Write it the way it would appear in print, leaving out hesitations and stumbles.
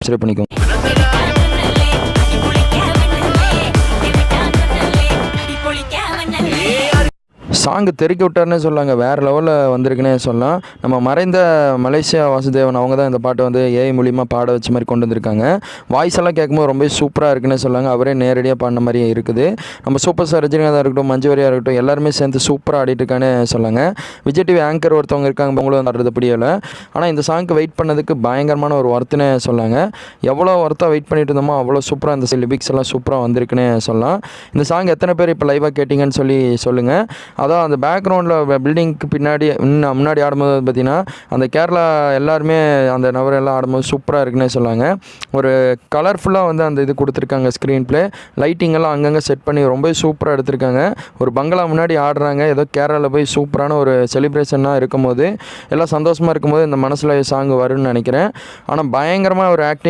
Subscribe பண்ணிக்கோங்க. Song தெறிக்க விட்டார்னே சொல்லாங்க, வேறு லெவலில் வந்திருக்குன்னே சொல்லலாம். நம்ம மறைந்த மலேசியா வாசுதேவன் அவங்க தான் இந்த பாட்டை வந்து ஏஐ மூலிமா பாட வச்ச மாதிரி கொண்டு வந்திருக்காங்க. வாய்ஸ் எல்லாம் கேட்கும்போது ரொம்ப சூப்பராக இருக்குன்னு சொல்லாங்க. அவரே நேரடியாக பாடின மாதிரியே இருக்குது. நம்ம சூப்பர் ஸ்டார் ரஜினிகாந்தாக இருக்கட்டும், மஞ்சு வாரியாக இருக்கட்டும், எல்லாருமே சேர்ந்து சூப்பராக ஆடிட்டு இருக்கான்னு சொல்லாங்க. விஜய் டிவி ஆங்கர் ஒருத்தவங்க இருக்காங்க, அவங்களும் ஆடுறது புரியலை. ஆனால் இந்த சாங்க்கு வெயிட் பண்ணதுக்கு பயங்கரமான ஒரு ஒர்த்துன்னு சொல்லாங்க. எவ்வளோ ஒர்த்தாக வெயிட் பண்ணிட்டு இருந்தோமோ அவ்வளோ சூப்பராக இந்த லிபிக்ஸ் எல்லாம் சூப்பராக வந்திருக்குன்னு சொல்லலாம். இந்த சாங் எத்தனை பேர் இப்போ லைவாக கேட்டிங்கன்னு சொல்லுங்கள். அதான் அந்த பேக்ரவுண்டில் பில்டிங்க்கு பின்னாடி முன்னாடி ஆடும்போது பார்த்தீங்கன்னா அந்த கேரளா எல்லாருமே அந்த நபர் எல்லாம் ஆடும்போது சூப்பராக இருக்குன்னே சொல்லாங்க. ஒரு கலர்ஃபுல்லாக வந்து அந்த இது கொடுத்துருக்காங்க. ஸ்க்ரீன் ப்ளே லைட்டிங் எல்லாம் அங்கங்கே செட் பண்ணி ரொம்ப சூப்பராக எடுத்திருக்காங்க. ஒரு பங்களா முன்னாடி ஆடுறாங்க. ஏதோ கேரளாவில் போய் சூப்பரான ஒரு செலிப்ரேஷனாக இருக்கும்போது எல்லாம் சந்தோஷமாக இருக்கும்போது இந்த மனசில் சாங் வரும்னு நினைக்கிறேன். ஆனால் பயங்கரமாக ஒரு ஆக்டிங்